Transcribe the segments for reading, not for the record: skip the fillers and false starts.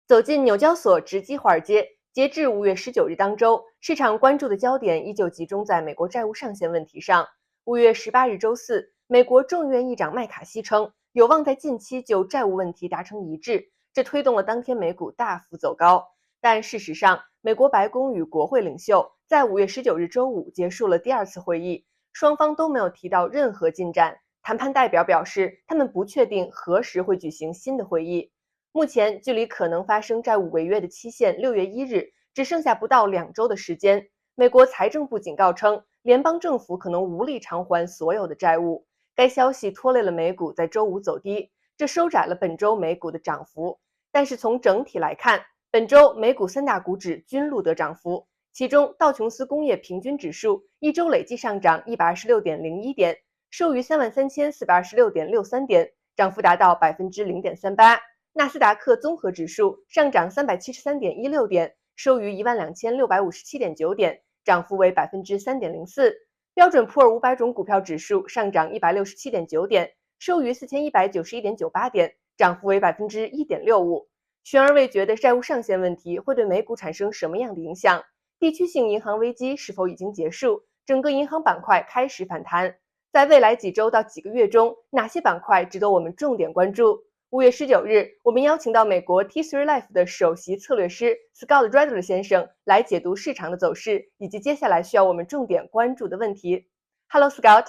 走进纽交所直击华尔街，截至5月19日当周，市场关注的焦点依旧集中在美国债务上限问题上。5月18日周四，美国众议院议长麦卡锡称，有望在近期就债务问题达成一致，这推动了当天美股大幅走高。但事实上，美国白宫与国会领袖在5月19日周五结束了第二次会议，双方都没有提到任何进展。谈判代表表示，他们不确定何时会举行新的会议。目前，距离可能发生债务违约的期限6月1日只剩下不到2周的时间。美国财政部警告称，联邦政府可能无力偿还所有的债务。该消息拖累了美股在周五走低，这收窄了本周美股的涨幅。但是从整体来看，本周美股三大股指均录得涨幅，其中道琼斯工业平均指数一周累计上涨126.01点，收于33426.63点，涨幅达到0.38%。纳斯达克综合指数上涨373.16点，收于12657.9点，涨幅为3.04%。标准普尔500种股票指数上涨167.9点，收于4191.98点，涨幅为1.65%。悬而未决的债务上限问题会对美股产生什么样的影响？地区性银行危机是否已经结束？整个银行板块开始反弹？在未来几周到几个月中，哪些板块值得我们重点关注？5月19日，我们邀请到美国 T3 Life 的首席策略师 Scott Redler 先生来解读市场的走势以及接下来需要我们重点关注的问题。Hello, Scott.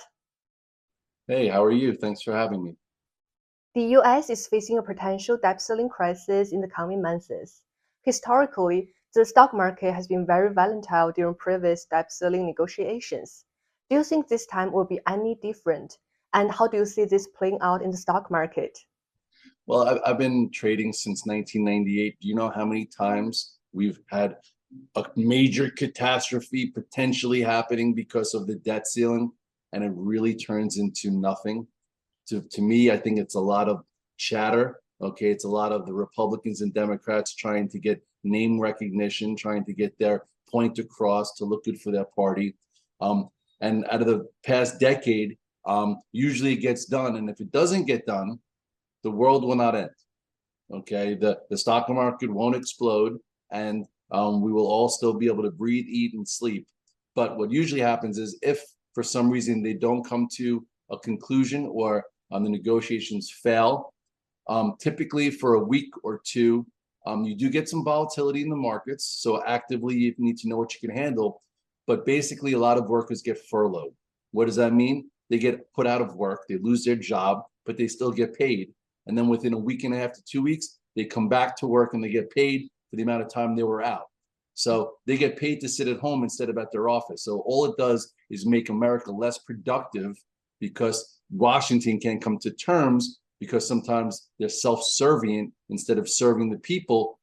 Hey, how are you? Thanks for having me. The U.S. is facing a potential debt ceiling crisis in the coming months. Historically, the stock market has been very volatile during previous debt ceiling negotiations. Do you think this time will be any different? And how do you see this playing out in the stock market? Well, I've been trading since 1998. Do you know how many times we've had a major catastrophe potentially happening because of the debt ceiling, and it really turns into nothing? To me, I think it's a lot of chatter. Okay, it's a lot of the Republicans and Democrats trying to get name recognition, trying to get their point across to look good for their party. And out of the past decade, usually it gets done. And if it doesn't get done, the world will not end. Okay, the stock market won't explode, and we will all still be able to breathe, eat, and sleep. But what usually happens is if for some reason they don't come to a conclusion or the negotiations fail, typically for a week or two, you do get some volatility in the markets. So actively, you need to know what you can handle. But basically, a lot of workers get furloughed. What does that mean? They get put out of work, they lose their job, but they still get paid. And then within a week and a half to 2 weeks, they come back to work and they get paid for the amount of time they were out. So they get paid to sit at home instead of at their office. So all it does is make America less productive because Washington can't come to terms because sometimes they're self-serving instead of serving the people.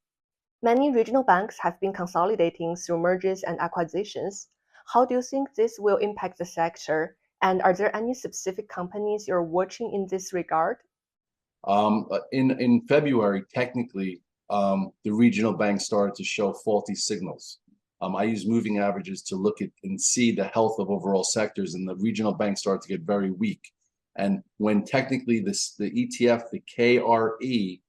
Many regional banks have been consolidating through mergers and acquisitions. How do you think this will impact the sector? And are there any specific companies you're watching in this regard? In February, technically, the regional banks started to show faulty signals. I use moving averages to look at and see the health of overall sectors, and the regional banks started to get very weak. And when technically the ETF, the KRE,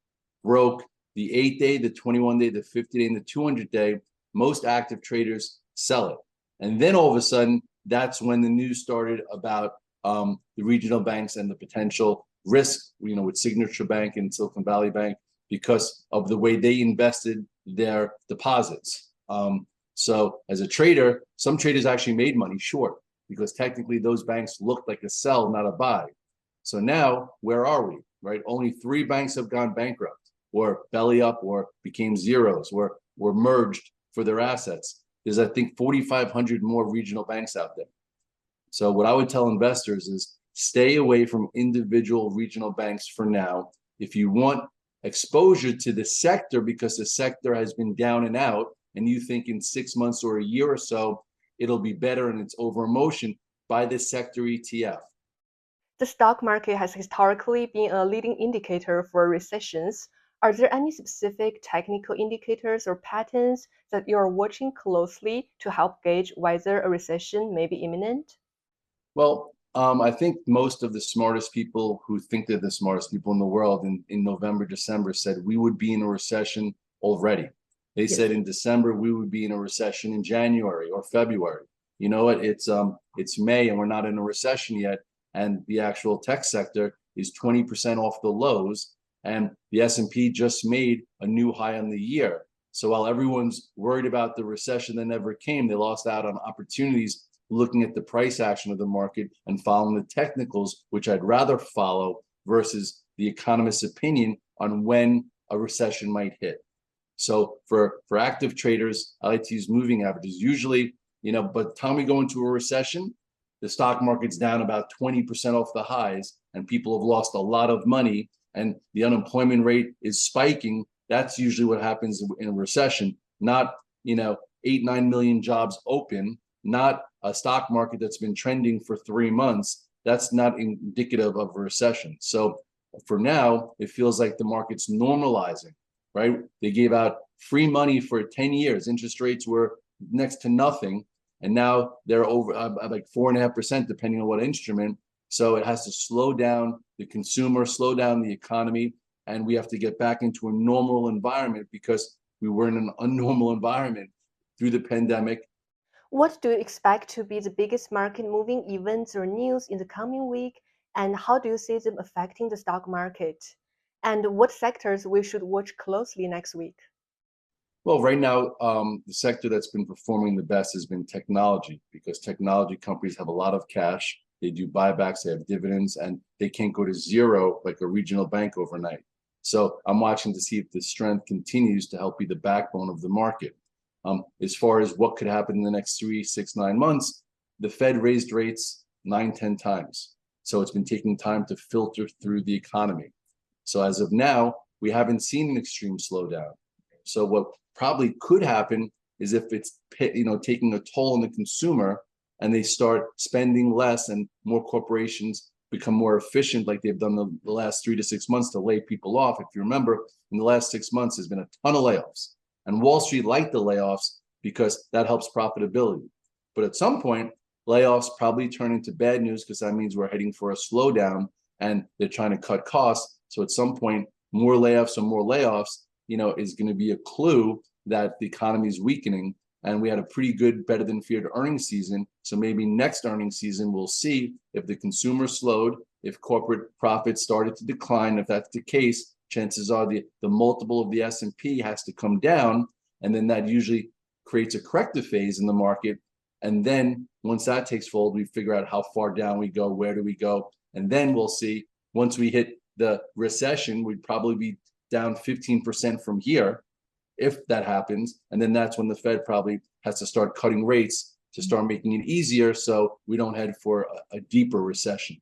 broke the 8-day, the 21-day, the 50-day, and the 200-day, most active traders sell it. And then all of a sudden, that's when the news started about the regional banks and the potential risk, with Signature Bank and Silicon Valley Bank because of the way they invested their deposits. So as a trader, some traders actually made money short because technically those banks looked like a sell, not a buy. So now, where are we, right? Only 3 banks have gone bankrupt or belly up or became zeros or were merged for their assets. There's, I think, 4,500 more regional banks out there. So what I would tell investors is stay away from individual regional banks for now. If you want exposure to the sector because the sector has been down and out, and you think in 6 months or a year or so, it'll be better and it's over emotion, buy the sector ETF. The stock market has historically been a leading indicator for recessions. Are there any specific technical indicators or patterns that you are watching closely to help gauge whether a recession may be imminent? Well, I think most of the smartest people who think they're the smartest people in the world in November, December said we would be in a recession already. They said in December we would be in a recession in January or February. You know what? It's May and we're not in a recession yet. And the actual tech sector is 20% off the lows. And the S&P just made a new high on the year. So while everyone's worried about the recession that never came, they lost out on opportunities looking at the price action of the market and following the technicals, which I'd rather follow versus the economist's opinion on when a recession might hit. So for active traders, I like to use moving averages. Usually, by the time we go into a recession, the stock market's down about 20% off the highs and people have lost a lot of money and the unemployment rate is spiking. That's usually what happens in a recession, not, 8-9 million jobs open, not a stock market that's been trending for 3 months. That's not indicative of a recession. So for now, it feels like the market's normalizing, right? They gave out free money for 10 years. Interest rates were next to nothing. And now they're over like 4.5%, depending on what instrument. So it has to slow down the consumer, slow down the economy. And we have to get back into a normal environment because we were in an unnormal environment through the pandemic. What do you expect to be the biggest market moving events or news in the coming week? And how do you see them affecting the stock market? And what sectors we should watch closely next week? Well, right now, the sector that's been performing the best has been technology because technology companies have a lot of cash. They do buybacks, they have dividends, and they can't go to zero like a regional bank overnight. So I'm watching to see if the strength continues to help be the backbone of the market. As far as what could happen in the next 3, 6, 9 months, the Fed raised rates 9, 10 times. So it's been taking time to filter through the economy. So as of now, we haven't seen an extreme slowdown. So what probably could happen is if it's taking a toll on the consumer and they start spending less and more corporations become more efficient like they've done the last 3 to 6 months to lay people off. If you remember, in the last 6 months, there's been a ton of layoffs. And Wall Street liked the layoffs because that helps profitability. But at some point, layoffs probably turn into bad news because that means we're heading for a slowdown and they're trying to cut costs. So at some point, more layoffs, is going to be a clue that the economy is weakening. And we had a pretty good, better than feared earnings season. So maybe next earnings season, we'll see if the consumer slowed, if corporate profits started to decline. If that's the case, chances are the multiple of the S&P has to come down. And then that usually creates a corrective phase in the market. And then once that takes hold, we figure out how far down we go, where do we go? And then we'll see, once we hit the recession, we'd probably be down 15% from here, if that happens. And then that's when the Fed probably has to start cutting rates to start making it easier so we don't head for a deeper recession.